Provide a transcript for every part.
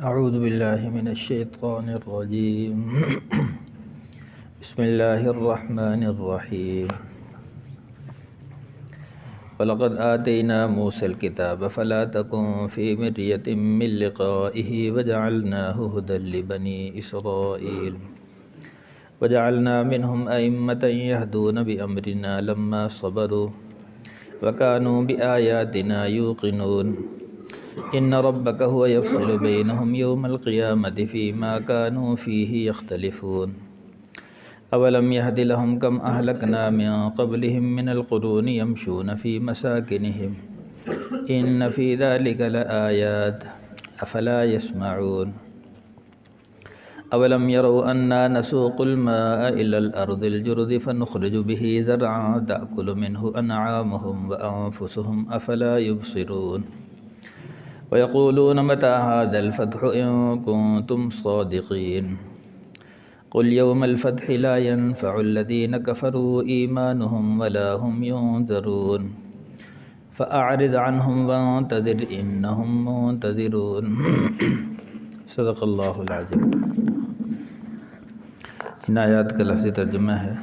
اعوذ باللہ من الشیطان الرجیم بسم اللہ الرحمن الرحیم وَلَقَدْ آتَيْنَا مُوسَى الْكِتَابَ فَلَا تَكُنْ فِي مِرْيَةٍ مِّن لِّقَائِهِ وَجَعَلْنَاهُ هُدًى لِّبَنِي إِسْرَائِيلَ وَجَعَلْنَا مِنْهُمْ أَئِمَّةً يَهْدُونَ بِأَمْرِنَا لَمَّا صَبَرُوا وَكَانُوا بِآيَاتِنَا يُوقِنُونَ إِنَّ رَبَّكَ هُوَ يَفْصِلُ بَيْنَهُمْ يَوْمَ الْقِيَامَةِ فِيمَا كَانُوا فِيهِ يَخْتَلِفُونَ أَوَلَمْ يَهْدِ لَهُمْ كَمْ أَهْلَكْنَا مِن قَبْلِهِم مِّنَ الْقُرُونِ يَمْشُونَ فِي مَسَاكِنِهِمْ إِنَّ فِي ذَلِكَ لَآيَاتٍ أَفَلَا يَسْمَعُونَ أَوَلَمْ يَرَوْا أَنَّا نَسُوقُ الْمَاءَ إِلَى الْأَرْضِ الْجُرُزِ فَنُخْرِجُ بِهِ زَرْعًا تَأْكُلُ مِنْهُ أَنْعَامُهُمْ وَأَنفُسُهُمْ أَفَلَا يُبْصِرُونَ وَيَقُولُونَ مَتَىٰ هَٰذَا الْفَتْحُ إِن كُنتُمْ صَادِقِينَ قُلْ يَوْمَ الْفَتْحِ لَا يَنفَعُ الَّذِينَ كَفَرُوا إِيمَانُهُمْ وَلَا هُمْ يُنذَرُونَ فَأَعْرِضْ عَنْهُمْ وَانتَظِرْ إِنَّهُمْ مُنتَظِرُونَ صدق اللہ العظیم۔ ان آیات کا لفظی ترجمہ ہے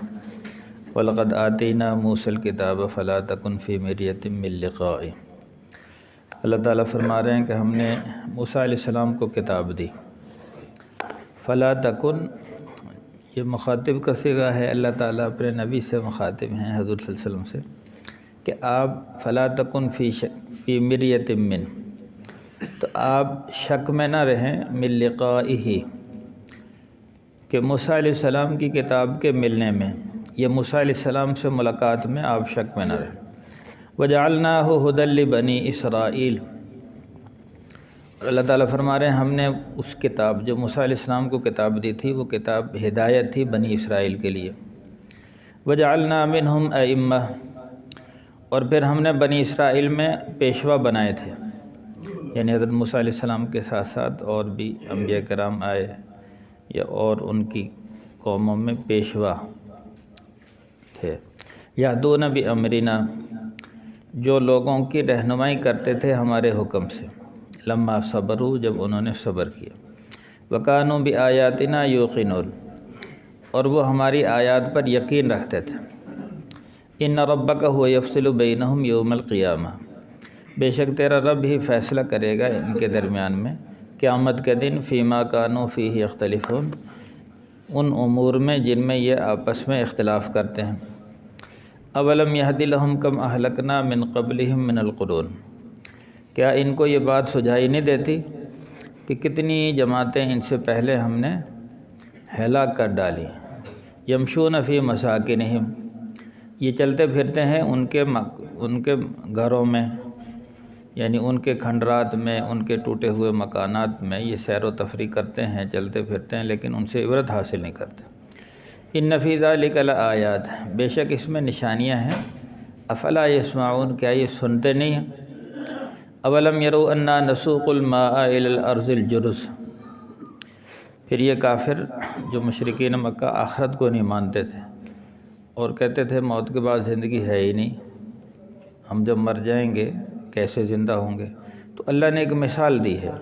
وَلَقَدْ آتَيْنَا مُوسَى الْكِتَابَ فَلَا تَكُنْ فِي مِرْيَةٍ مِّن لِّقَائِهِ۔ اللہ تعالیٰ فرما رہے ہیں کہ ہم نے موسیٰ علیہ السلام کو کتاب دی۔ فَلَا تَكُنْ، یہ مخاطب کا صیغہ ہے، اللہ تعالیٰ اپنے نبی سے مخاطب ہیں، حضور صلی اللہ علیہ وسلم سے، کہ آپ فَلَا تَكُنْ فِي مِرْيَةٍ مِّن، تو آپ شک میں نہ رہیں مِن لِقَائِهِ، کہ موسیٰ علیہ السلام کی کتاب کے ملنے میں، یہ موسیٰ علیہ السلام سے ملاقات میں آپ شک میں نہ رہیں۔ وَجَعَلْنَاهُ هُدًى لِّبَنِي إِسْرَائِيلَ، اللہ تعالیٰ فرما رہے ہیں ہم نے اس کتاب جو موسیٰ علیہ السلام کو کتاب دی تھی، وہ کتاب ہدایت تھی بنی اسرائیل کے لیے۔ وَجَعَلْنَا مِنْهُمْ أَئِمَّةً، اور پھر ہم نے بنی اسرائیل میں پیشوا بنائے تھے، یعنی حضرت موسیٰ علیہ السلام کے ساتھ ساتھ اور بھی انبیاء کرام آئے یا اور ان کی قوموں میں پیشوا تھے۔ یہدون بِأَمْرِنَا، جو لوگوں کی رہنمائی کرتے تھے ہمارے حکم سے، لما صبروا، جب انہوں نے صبر کیا، وَكَانُوا بِآيَاتِنَا يُوقِنُونَ، اور وہ ہماری آیات پر یقین رکھتے تھے۔ إِنَّ رَبَّكَ هُوَ يَفْصِلُ بَيْنَهُمْ يَوْمَ الْقِيَامَةِ، بے شک تیرا رب ہی فیصلہ کرے گا ان کے درمیان میں قیامت کے دن، فیما كانوا فیہ یختلفون، ان امور میں جن میں یہ آپس میں اختلاف کرتے ہیں۔ اولم یہد لہم کم اہلکنا من قبلہم من القرون، کیا ان کو یہ بات سجائی نہیں دیتی کہ کتنی جماعتیں ان سے پہلے ہم نے ہلاک کر ڈالی۔ یمشون فی مساکنہم، یہ چلتے پھرتے ہیں ان کے گھروں میں، یعنی ان کے کھنڈرات میں، ان کے ٹوٹے ہوئے مکانات میں یہ سیر و تفریح کرتے ہیں، چلتے پھرتے ہیں، لیکن ان سے عبرت حاصل نہیں کرتے۔ ان فی ذلک لآیات، بے شک اس میں نشانیاں ہیں۔ افلا یسمعون، کیا یہ سنتے نہیں ہیں؟ اولم یروا انا نسوق الماء الی الارض الجرز، پھر یہ کافر جو مشرکین مکہ آخرت کو نہیں مانتے تھے اور کہتے تھے موت کے بعد زندگی ہے ہی نہیں، ہم جب مر جائیں گے کیسے زندہ ہوں گے، تو اللہ نے ایک مثال دی ہے۔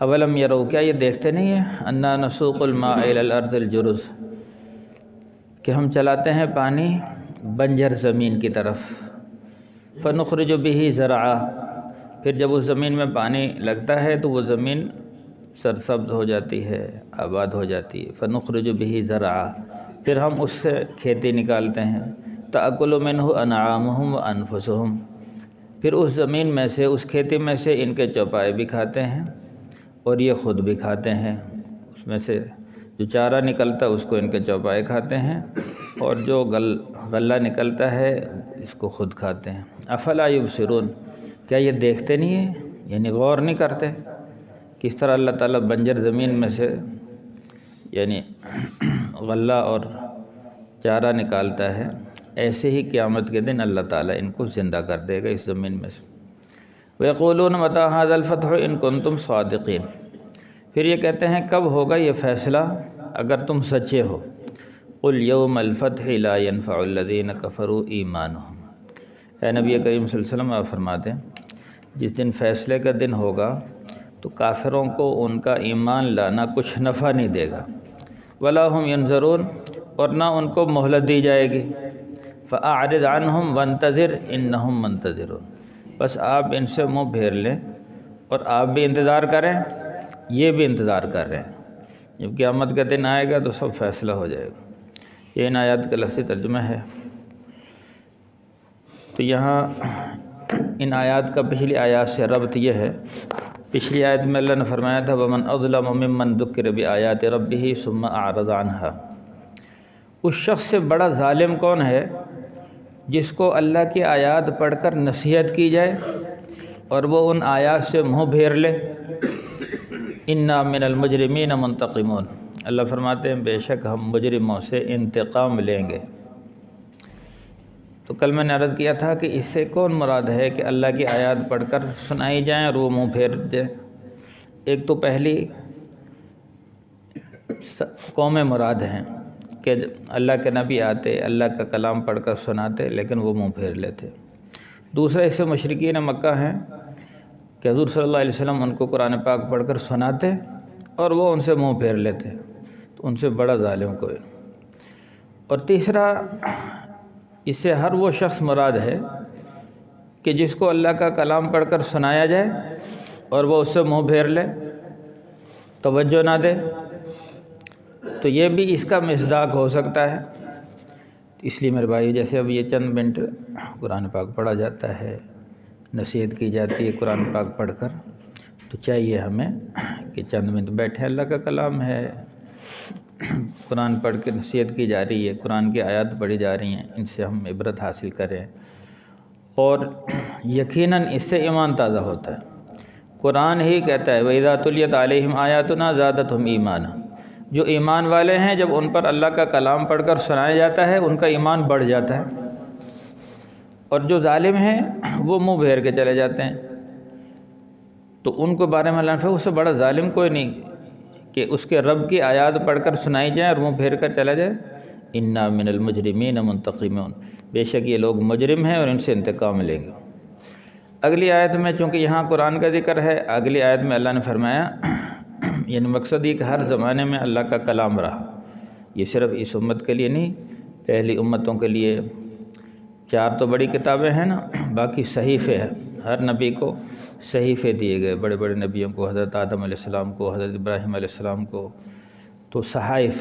اولم یروا، کیا یہ دیکھتے نہیں ہیں، انا نسوق الماء الی الارض الجرز، کہ ہم چلاتے ہیں پانی بنجر زمین کی طرف، فنخرج به زرعا، پھر جب اس زمین میں پانی لگتا ہے تو وہ زمین سرسبز ہو جاتی ہے، آباد ہو جاتی ہے۔ فنخرج به زرعا، پھر ہم اس سے کھیتی نکالتے ہیں، تأکل منہ انعامہم وانفسہم، پھر اس زمین میں سے، اس کھیتی میں سے ان کے چوپائے بھی کھاتے ہیں اور یہ خود بھی کھاتے ہیں، اس میں سے جو چارہ نکلتا ہے اس کو ان کے چوپائے کھاتے ہیں، اور جو غلہ نکلتا ہے اس کو خود کھاتے ہیں۔ افلا یبصرون، کیا یہ دیکھتے نہیں ہیں، یعنی غور نہیں کرتے کس طرح اللہ تعالیٰ بنجر زمین میں سے یعنی غلہ اور چارہ نکالتا ہے، ایسے ہی قیامت کے دن اللہ تعالیٰ ان کو زندہ کر دے گا اس زمین میں سے۔ وَيَقُولُونَ مَتَىٰ هَٰذَا الْفَتْحُ إِن كُنتُمْ صَادِقِينَ، پھر یہ کہتے ہیں کب ہوگا یہ فیصلہ اگر تم سچے ہو۔ قُلْ يَوْمَ الْفَتْحِ لَا يَنفَعُ الَّذِينَ كَفَرُوا إِيمَانُهُمْ، اے نبی کریم صلی اللہ علیہ وسلم آپ فرماتے ہیں جس دن فیصلے کا دن ہوگا تو کافروں کو ان کا ایمان لانا کچھ نفع نہیں دے گا۔ ولا هم ينظرون، اور نہ ان کو مہلت دی جائے گی۔ فاعرض عنهم وانتظر انهم منتظرون، بس آپ ان سے منہ پھیر لیں اور آپ بھی انتظار کریں، یہ بھی انتظار کر رہے ہیں۔ جب قیامت کا دن آئے گا تو سب فیصلہ ہو جائے گا۔ یہ ان آیات کا لفظی ترجمہ ہے۔ تو یہاں ان آیات کا پچھلی آیات سے ربط یہ ہے، پچھلی آیت میں اللہ نے فرمایا تھا وَمَنْ أَظْلَمُ مِمَّنْ ذُكِّرَ بِآيَاتِ رَبِّهِ ثُمَّ أَعْرَضَ عَنْهَا، اس شخص سے بڑا ظالم کون ہے جس کو اللہ کی آیات پڑھ کر نصیحت کی جائے اور وہ ان آیات سے منہ پھیر لے۔ اِنَّا مِنَ الْمُجْرِمِينَ مُنْتَقِمُونَ، اللہ فرماتے ہیں بے شک ہم مجرموں سے انتقام لیں گے۔ تو کل میں نے عرض کیا تھا کہ اس سے کون مراد ہے کہ اللہ کی آیات پڑھ کر سنائی جائیں اور وہ منہ پھیر دیں؟ ایک تو پہلی قومیں مراد ہیں کہ اللہ کے نبی آتے، اللہ کا کلام پڑھ کر سناتے، لیکن وہ منہ پھیر لیتے۔ دوسرا اس سے مشرکین مکہ ہیں کہ حضور صلی اللہ علیہ وسلم ان کو قرآن پاک پڑھ کر سناتے اور وہ ان سے منہ پھیر لیتے، تو ان سے بڑا ظالم کوئی۔ اور تیسرا اس سے ہر وہ شخص مراد ہے کہ جس کو اللہ کا کلام پڑھ کر سنایا جائے اور وہ اس سے منہ پھیر لے، توجہ نہ دے، تو یہ بھی اس کا مصداق ہو سکتا ہے۔ اس لیے میرے بھائی، جیسے اب یہ چند منٹ قرآن پاک پڑھا جاتا ہے، نصیحت کی جاتی ہے قرآن پاک پڑھ کر، تو چاہیے ہمیں کہ چند منٹ بیٹھیں، اللہ کا کلام ہے، قرآن پڑھ کے نصیحت کی جا رہی ہے، قرآن کی آیات پڑھی جا رہی ہیں، ان سے ہم عبرت حاصل کریں، اور یقیناً اس سے ایمان تازہ ہوتا ہے۔ قرآن ہی کہتا ہے وَإِذَا تُلِيَتْ عَلَيْهِمْ آيَاتُنَا زَادَتْهُمْ ایمانا، جو ایمان والے ہیں جب ان پر اللہ کا کلام پڑھ کر سنایا جاتا ہے ان کا ایمان بڑھ جاتا ہے، اور جو ظالم ہیں وہ منہ پھیر کے چلے جاتے ہیں۔ تو ان کو بارے میں اللہ نے فرمایا اس سے بڑا ظالم کوئی نہیں کہ اس کے رب کی آیات پڑھ کر سنائی جائیں اور منہ پھیر کر چلا جائے۔ اِنَّا مِنَ الْمُجْرِمِينَ مُنْتَقِمُونَ، بے شک یہ لوگ مجرم ہیں اور ان سے انتقام لیں گے۔ اگلی آیت میں چونکہ یہاں قرآن کا ذکر ہے، اگلی آیت میں اللہ نے فرمایا یعنی مقصد یہ کہ ہر زمانے میں اللہ کا کلام رہا، یہ صرف اس امت کے لیے نہیں، پہلی امتوں کے لیے 4 تو بڑی کتابیں ہیں نا، باقی صحیفے ہیں، ہر نبی کو صحیفے دیے گئے، بڑے بڑے نبیوں کو، حضرت آدم علیہ السلام کو، حضرت ابراہیم علیہ السلام کو، تو صحائف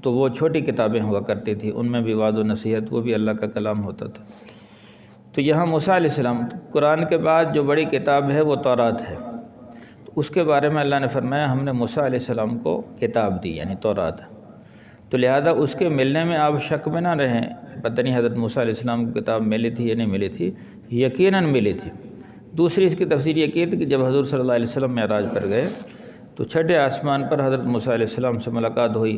تو وہ چھوٹی کتابیں ہوا کرتی تھی، ان میں بھی وعظ و نصیحت، وہ بھی اللہ کا کلام ہوتا تھا۔ تو یہاں موسیٰ علیہ السلام، قرآن کے بعد جو بڑی کتاب ہے وہ تورات ہے، تو اس کے بارے میں اللہ نے فرمایا ہم نے موسیٰ علیہ السلام کو کتاب دی، یعنی تورات، تو لہذا اس کے ملنے میں آپ شک میں نہ رہیں، پتہ نہیں حضرت موسیٰ علیہ السلام کو کتاب ملی تھی یا نہیں ملی تھی، یقیناً ملی تھی۔ دوسری اس کی تفسیر یہ کی تھی کہ جب حضور صلی اللہ علیہ وسلم معراج پر گئے تو چھٹے آسمان پر حضرت موسیٰ علیہ السلام سے ملاقات ہوئی،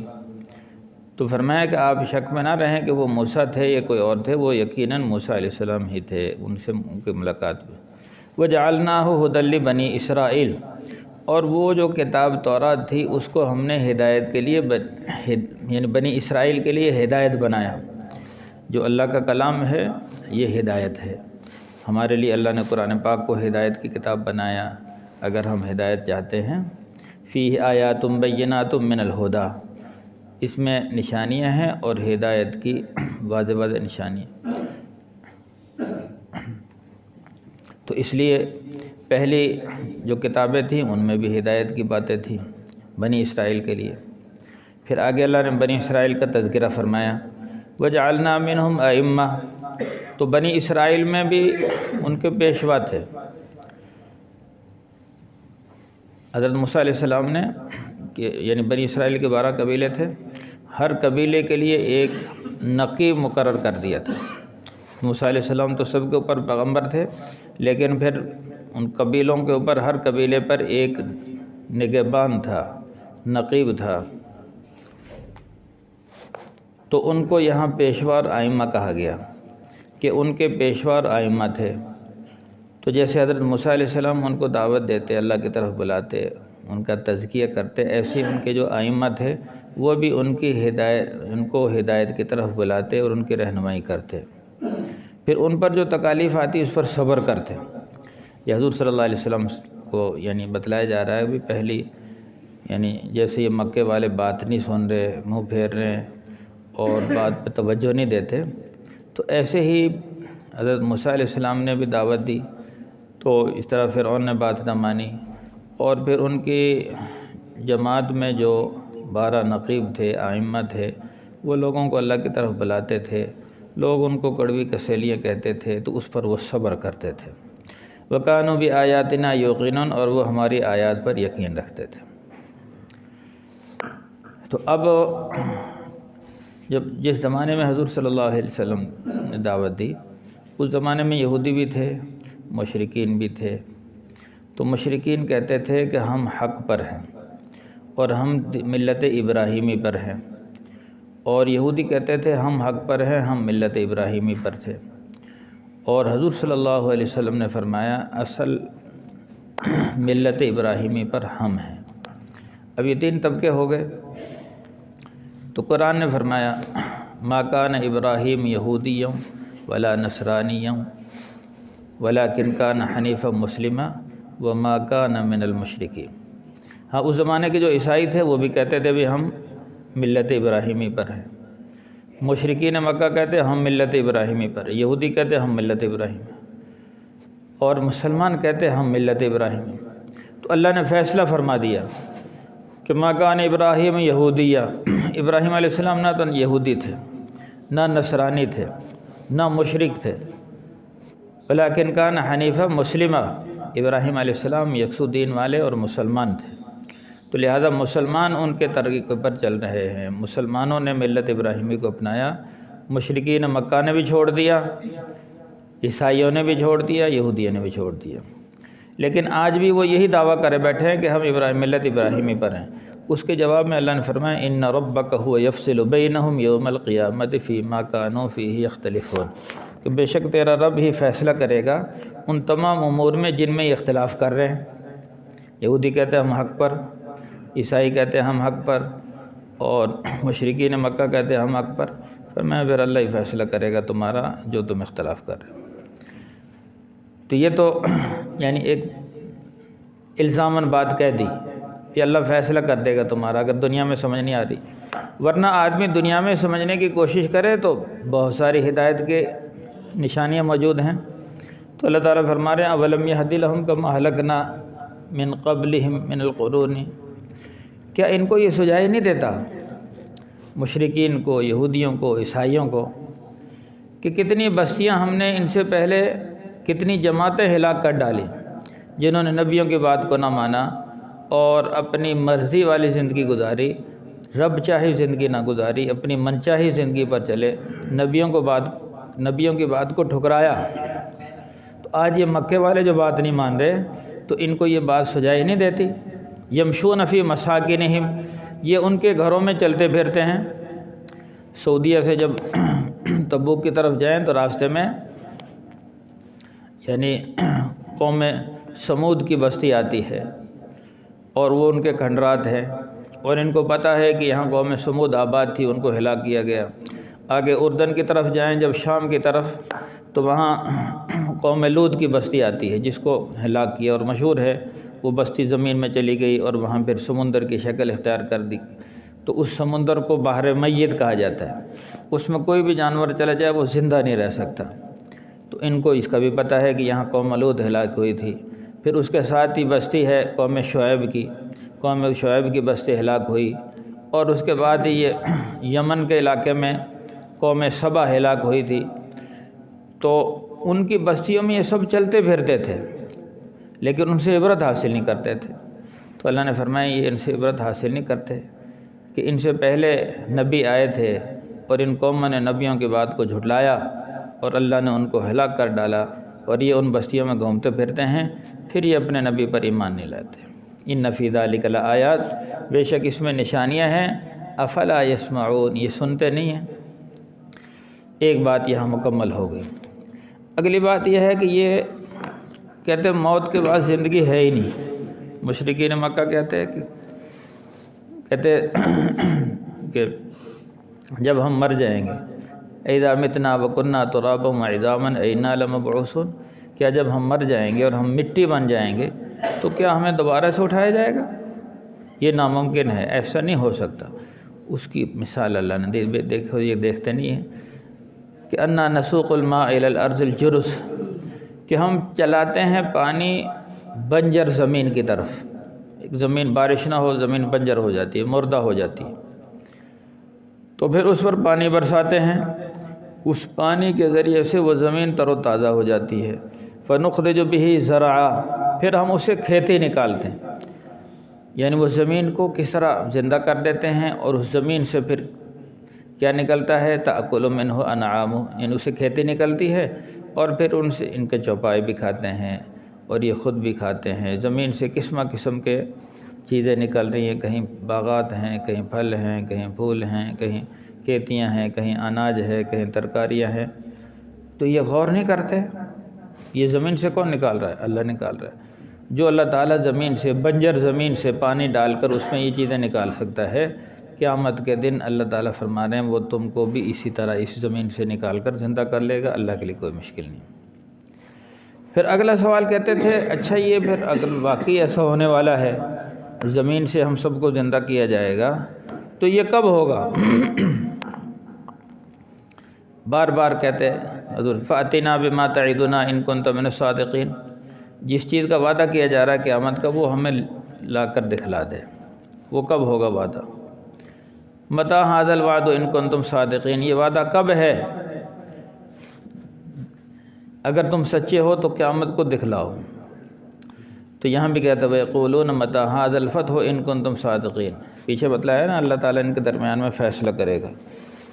تو فرمایا کہ آپ شک میں نہ رہیں کہ وہ موسیٰ تھے یا کوئی اور تھے، وہ یقیناً موسیٰ علیہ السلام ہی تھے، ان سے ان کی ملاقات ہوئی۔ وَجَعَلْنَاهُ هُدًى لِبَنِي إِسْرَائِيلَ، اور وہ جو کتاب تورات تھی اس کو ہم نے ہدایت کے لیے یعنی بنی اسرائیل کے لیے ہدایت بنایا۔ جو اللہ کا کلام ہے یہ ہدایت ہے، ہمارے لیے اللہ نے قرآن پاک کو ہدایت کی کتاب بنایا۔ اگر ہم ہدایت چاہتے ہیں، فیہ آیات بینات من الہدیٰ، اس میں نشانیاں ہیں اور ہدایت کی واضح واضح نشانیاں۔ تو اس لیے پہلی جو کتابیں تھیں ان میں بھی ہدایت کی باتیں تھیں بنی اسرائیل کے لیے۔ پھر آگے اللہ نے بنی اسرائیل کا تذکرہ فرمایا، وَجَعَلْنَا مِنْهُمْ أَئِمَّةً، تو بنی اسرائیل میں بھی ان کے پیشوا تھے۔ حضرت موسیٰ علیہ السلام نے یعنی بنی اسرائیل کے 12 قبیلے تھے، ہر قبیلے کے لیے ایک نقیب مقرر کر دیا تھا۔ موسیٰ علیہ السلام تو سب کے اوپر پیغمبر تھے، لیکن پھر ان قبیلوں کے اوپر ہر قبیلے پر ایک نگہبان تھا، نقیب تھا، تو ان کو یہاں پیشوا اور ائمہ کہا گیا کہ ان کے پیشوا اور ائمہ تھے۔ تو جیسے حضرت موسیٰ علیہ السلام ان کو دعوت دیتے، اللہ کی طرف بلاتے، ان کا تزکیہ کرتے، ایسے ان کے جو ائمہ تھے وہ بھی ان کو ہدایت کی طرف بلاتے اور ان کی رہنمائی کرتے۔ پھر ان پر جو تکالیف آتی اس پر صبر کرتے۔ یہ حضور صلی اللہ علیہ وسلم کو یعنی بتلایا جا رہا ہے بھی پہلی یعنی جیسے یہ مکے والے بات نہیں سن رہے، منہ پھیر رہے ہیں اور بات پہ توجہ نہیں دیتے، تو ایسے ہی حضرت موسیٰ علیہ السلام نے بھی دعوت دی، تو اس طرح فرعون نے بات نہ مانی، اور پھر ان کی جماعت میں جو 12 نقیب تھے، ائمہ تھے، وہ لوگوں کو اللہ کی طرف بلاتے تھے، لوگ ان کو کڑوی کسیلیاں کہتے تھے، تو اس پر وہ صبر کرتے تھے۔ وَكَانُوا بِآيَاتِنَا يُوقِنُونَ، اور وہ ہماری آیات پر یقین رکھتے تھے۔ تو اب جس زمانے میں حضور صلی اللہ علیہ وسلم نے دعوت دی، اس زمانے میں یہودی بھی تھے، مشرکین بھی تھے۔ تو مشرکین کہتے تھے کہ ہم حق پر ہیں اور ہم ملت ابراہیمی پر ہیں، اور یہودی کہتے تھے ہم حق پر ہیں، ہم ملت ابراہیمی پر تھے۔ اور حضور صلی اللہ علیہ وسلم نے فرمایا اصل ملت ابراہیمی پر ہم ہیں۔ اب یہ 3 طبقے ہو گئے، تو قرآن نے فرمایا ما کان ابراہیم یہودی ولا نصرانی ولکن کان حنیفا مسلما وما کان من المشرکین۔ ہاں، اس زمانے کے جو عیسائی تھے وہ بھی کہتے تھے بھی ہم ملت ابراہیمی پر ہیں، مشرکین مکہ کہتے ہیں ہم ملت ابراہیمی پر، یہودی کہتے ہیں ہم ملت ابراہیمی، اور مسلمان کہتے ہیں ہم ملت ابراہیمی۔ تو اللہ نے فیصلہ فرما دیا کہ ما کان ابراہیم یہودیہ، ابراہیم علیہ السلام نہ تو یہودی تھے، نہ نصرانی تھے، نہ مشرک تھے، ولیکن کان حنیفہ مسلمہ، ابراہیم علیہ السلام یکسو دین والے اور مسلمان تھے۔ تو لہذا مسلمان ان کے طریقے پر چل رہے ہیں، مسلمانوں نے ملت ابراہیمی کو اپنایا، مشرکین مکہ نے بھی چھوڑ دیا، عیسائیوں نے بھی چھوڑ دیا، یہودیوں نے بھی چھوڑ دیا۔ لیکن آج بھی وہ یہی دعویٰ کرے بیٹھے ہیں کہ ہم ملت ابراہیمی پر ہیں۔ اس کے جواب میں اللہ نے فرمایا ان ربک هو یفصل بینہم یوم القیامۃ فیما کانوا فیہ یختلفون، کہ بے شک تیرا رب ہی فیصلہ کرے گا ان تمام امور میں جن میں یہ اختلاف کر رہے ہیں۔ یہودی کہتے ہیں ہم حق پر، عیسائی کہتے ہیں ہم حق پر، اور مشرکین مکہ کہتے ہیں ہم حق پر۔ فرمایا پھر اللہ ہی فیصلہ کرے گا تمہارا جو تم اختلاف کر رہے ہو۔ تو یہ تو یعنی ایک الزاماً بات کہہ دی کہ اللہ فیصلہ کر دے گا تمہارا، اگر دنیا میں سمجھ نہیں آ رہی۔ ورنہ آدمی دنیا میں سمجھنے کی کوشش کرے تو بہت ساری ہدایت کے نشانیاں موجود ہیں۔ تو اللہ تعالیٰ فرما رہے ہیں اولم یہدی لہم کما اہلکنا من قبلہم من القرون، کیا ان کو یہ سجائی نہیں دیتا مشرکین کو، یہودیوں کو، عیسائیوں کو، کہ کتنی بستیاں ہم نے ان سے پہلے، کتنی جماعتیں ہلاک کر ڈالی جنہوں نے نبیوں کی بات کو نہ مانا اور اپنی مرضی والی زندگی گزاری، رب چاہی زندگی نہ گزاری، اپنی من چاہی زندگی پر چلے، نبیوں کی بات کو ٹھکرایا۔ تو آج یہ مکے والے جو بات نہیں مان رہے، تو ان کو یہ بات سجائی نہیں دیتی۔ یمشون فی مساکنہم، یہ ان کے گھروں میں چلتے پھرتے ہیں۔ سعودیہ سے جب تبوک کی طرف جائیں تو راستے میں یعنی قوم سمود کی بستی آتی ہے، اور وہ ان کے کھنڈرات ہیں، اور ان کو پتہ ہے کہ یہاں قوم سمود آباد تھی، ان کو ہلاک کیا گیا۔ آگے اردن کی طرف جائیں جب شام کی طرف، تو وہاں قوم لوط کی بستی آتی ہے جس کو ہلاک کیا، اور مشہور ہے وہ بستی زمین میں چلی گئی اور وہاں پھر سمندر کی شکل اختیار کر دی۔ تو اس سمندر کو بحر میت کہا جاتا ہے، اس میں کوئی بھی جانور چلا جائے وہ زندہ نہیں رہ سکتا۔ تو ان کو اس کا بھی پتہ ہے کہ یہاں قوم لوط ہلاک ہوئی تھی۔ پھر اس کے ساتھ ہی بستی ہے قوم شعیب کی بستی ہلاک ہوئی، اور اس کے بعد ہی یہ یمن کے علاقے میں قوم سبا ہلاک ہوئی تھی۔ تو ان کی بستیوں میں یہ سب چلتے پھرتے تھے، لیکن ان سے عبرت حاصل نہیں کرتے تھے۔ تو اللہ نے فرمایا یہ ان سے عبرت حاصل نہیں کرتے کہ ان سے پہلے نبی آئے تھے اور ان قوموں نے نبیوں کی بات کو جھٹلایا اور اللہ نے ان کو ہلاک کر ڈالا، اور یہ ان بستیوں میں گھومتے پھرتے ہیں، پھر یہ اپنے نبی پر ایمان نہیں لاتے۔ ان فی ذلک لآیات، بے شک اس میں نشانیاں ہیں، افلا یسمعون، یہ سنتے نہیں ہیں۔ ایک بات یہاں مکمل ہو گئی۔ اگلی بات یہ ہے کہ یہ کہتے موت کے بعد زندگی ہے ہی نہیں۔ مشرکین مکہ کہتے کہ جب ہم مر جائیں گے، اذا متنا وکنا ترابا وعظاما انا لمبعوثون، کیا جب ہم مر جائیں گے اور ہم مٹی بن جائیں گے تو کیا ہمیں دوبارہ سے اٹھایا جائے گا؟ یہ ناممکن ہے، ایسا نہیں ہو سکتا۔ اس کی مثال اللہ نے دی، دیکھو یہ دیکھتے نہیں ہیں کہ انا نسوق الماء الی الارض الجرز، کہ ہم چلاتے ہیں پانی بنجر زمین کی طرف۔ ایک زمین بارش نہ ہو، زمین بنجر ہو جاتی ہے، مردہ ہو جاتی ہے، تو پھر اس پر پانی برساتے ہیں، اس پانی کے ذریعے سے وہ زمین تر و تازہ ہو جاتی ہے۔ فنخرج به زرعا، پھر ہم اسے کھیتی نکالتے ہیں، یعنی وہ زمین کو کس طرح زندہ کر دیتے ہیں، اور اس زمین سے پھر کیا نکلتا ہے؟ تأکل منہ انعام، یعنی اسے کھیتی نکلتی ہے، اور پھر ان سے ان کے چوپائے بھی کھاتے ہیں اور یہ خود بھی کھاتے ہیں۔ زمین سے قسم کے چیزیں نکل رہی ہیں، کہیں باغات ہیں، کہیں پھل ہیں، کہیں پھول ہیں، کہیں کھیتیاں ہیں، کہیں اناج ہے، کہیں ترکاریاں ہیں۔ تو یہ غور نہیں کرتے، یہ زمین سے کون نکال رہا ہے؟ اللہ نکال رہا ہے۔ جو اللہ تعالیٰ زمین سے، بنجر زمین سے پانی ڈال کر اس میں یہ چیزیں نکال سکتا ہے، قیامت کے دن اللہ تعالیٰ فرما رہے ہیں وہ تم کو بھی اسی طرح اس زمین سے نکال کر زندہ کر لے گا، اللہ کے لیے کوئی مشکل نہیں۔ پھر اگلا سوال کہتے تھے اچھا یہ پھر اگر واقعی ایسا ہونے والا ہے، زمین سے ہم سب کو زندہ کیا جائے گا، تو یہ کب ہوگا؟ بار بار کہتے حضور فَأْتِنَا بِمَا تَعِدُنَا إِن كُنتَ مِنَ الصَّادِقِينَ، جس چیز کا وعدہ کیا جا رہا ہے قیامت کا وہ ہمیں لا کر دکھلا دے، وہ کب ہوگا وعدہ؟ مَتَىٰ هَٰذَا الْوَعْدُ إِن كُنتُمْ صَادِقِينَ، یہ وعدہ کب ہے؟ اگر تم سچے ہو تو قیامت کو دکھلاؤ۔ تو یہاں بھی کہتا ہے وَيَقُولُونَ مَتَىٰ هَٰذَا الْفَتْحُ إِن كُنتُمْ صَادِقِينَ، پیچھے بتلایا نا اللہ تعالیٰ ان کے درمیان میں فیصلہ کرے گا،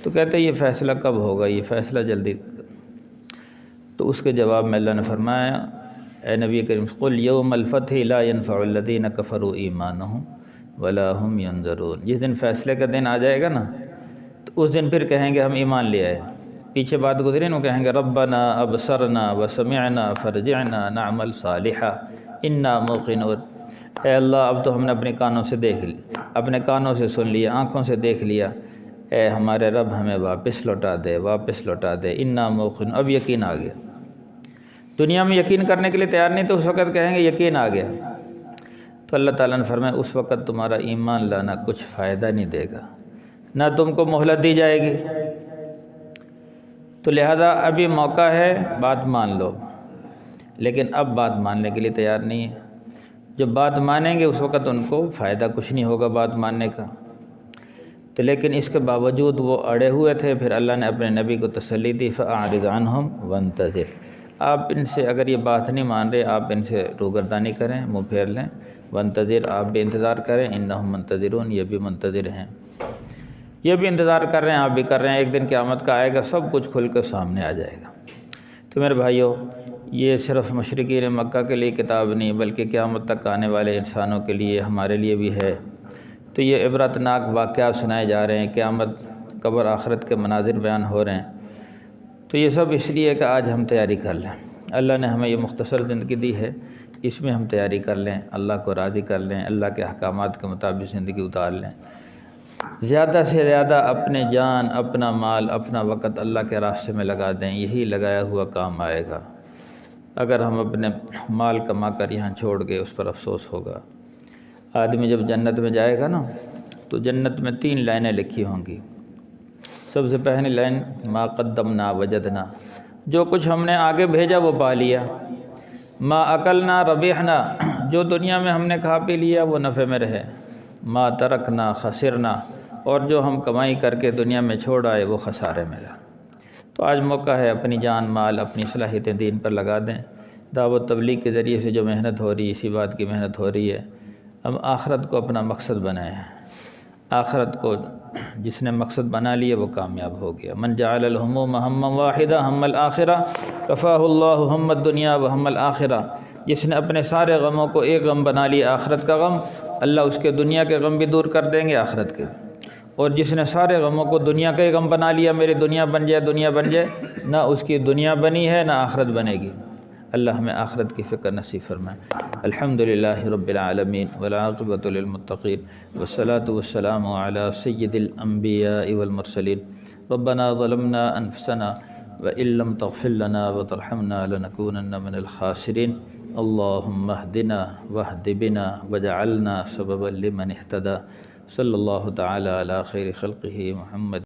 تو کہتے ہیں یہ فیصلہ کب ہوگا، یہ فیصلہ جلدی۔ تو اس کے جواب میں اللہ نے فرمایا اے نبی کریم قُلْ يَوْمَ الْفَتْحِ لَا يَنْفَعُ الَّذِينَ كَفَرُوا إِيمَانُهُمْ وَلَا هُمْ يُنذَرُونَ، جس دن فیصلے کا دن آ جائے گا نا، تو اس دن پھر کہیں گے ہم ایمان لے آئے۔ پیچھے بات گزری نا، کہیں گے ربنا ابصرنا وسمعنا فرجعنا نعمل صالحا انا موقنون، اے اللہ اب تو ہم نے اپنے کانوں سے دیکھ لیا، اپنے کانوں سے سن لیا، آنکھوں سے دیکھ لیا، اے ہمارے رب ہمیں واپس لوٹا دے، واپس لوٹا دے، انا موقن، اب یقین آ گیا۔ دنیا میں یقین کرنے کے لیے تیار نہیں تو اس وقت کہیں گے یقین آ گیا۔ تو اللہ تعالیٰ نے فرمایا اس وقت تمہارا ایمان لانا کچھ فائدہ نہیں دے گا، نہ تم کو مہلت دی جائے گی۔ تو لہذا ابھی موقع ہے، بات مان لو، لیکن اب بات ماننے کے لیے تیار نہیں ہے۔ جب بات مانیں گے اس وقت ان کو فائدہ کچھ نہیں ہوگا بات ماننے کا۔ تو لیکن اس کے باوجود وہ اڑے ہوئے تھے، پھر اللہ نے اپنے نبی کو تسلی دی فَأَعْرِضْ عَنْهُمْ وَانتَظِرْ، آپ ان سے اگر یہ بات نہیں مان رہے آپ ان سے روگردانی کریں، منہ پھیر لیں، وَانتَظِرْ آپ بھی انتظار کریں، اِنَّهُمْ مُنتَظِرُونَ یہ بھی منتظر ہیں، یہ بھی انتظار کر رہے ہیں، آپ بھی کر رہے ہیں، ایک دن قیامت کا آئے گا سب کچھ کھل کر سامنے آ جائے گا۔ تو میرے بھائیوں یہ صرف مشرکین مکہ کے لیے کتاب نہیں بلکہ قیامت تک آنے والے انسانوں کے لیے، ہمارے لیے بھی ہے۔ تو یہ عبرتناک واقعات سنائے جا رہے ہیں، قیامت قبر آخرت کے مناظر بیان ہو رہے ہیں، تو یہ سب اس لیے کہ آج ہم تیاری کر لیں۔ اللہ نے ہمیں یہ مختصر زندگی دی ہے، اس میں ہم تیاری کر لیں، اللہ کو راضی کر لیں، اللہ کے احکامات کے مطابق زندگی اتار لیں، زیادہ سے زیادہ اپنے جان، اپنا مال، اپنا وقت اللہ کے راستے میں لگا دیں، یہی لگایا ہوا کام آئے گا۔ اگر ہم اپنے مال کما کر یہاں چھوڑ گئے اس پر افسوس ہوگا۔ آدمی جب جنت میں جائے گا نا تو جنت میں 3 لائنیں لکھی ہوں گی۔ سب سے پہلی لائن ما قدمنا وجدنا، جو کچھ ہم نے آگے بھیجا وہ پا لیا۔ ما اکلنا ربحنا، جو دنیا میں ہم نے کھا پی لیا وہ نفع میں رہے۔ ما ترکنا خسرنا، اور جو ہم کمائی کر کے دنیا میں چھوڑ آئے وہ خسارے میں رہا۔ تو آج موقع ہے اپنی جان مال، اپنی صلاحیتیں دین پر لگا دیں۔ دعوت تبلیغ کے ذریعے سے جو محنت ہو رہی ہے، اسی بات کی محنت ہو رہی ہے، ہم آخرت کو اپنا مقصد بنائیں۔ آخرت کو جس نے مقصد بنا لیا وہ کامیاب ہو گیا۔ من جعل الہموم ہما واحدہ ہم الآخرہ کفاہ اللہ ہم الدنیا و ہم الآخرہ، جس نے اپنے سارے غموں کو ایک غم بنا لیا آخرت کا غم، اللہ اس کے دنیا کے غم بھی دور کر دیں گے، آخرت کے۔ اور جس نے سارے غموں کو دنیا کا ہی غم بنا لیا، میری دنیا بن جائے دنیا بن جائے، نہ اس کی دنیا بنی ہے نہ آخرت بنے گی۔ اللہ ہمیں آخرت کی فکر نصیب فرمائے۔ الحمدللہ رب العالمین والعاقبۃ للمتقین والصلاة والسلام علی سید الانبیاء والمرسلین۔ ربنا ظلمنا انفسنا وإن لم تغفر لنا وترحمنا لنكونن من الخاسرین۔ اللہم اہدنا واہد بنا وجعلنا سببا لمن اہتدى صلی اللہ تعالی علی خیر خلقہ محمد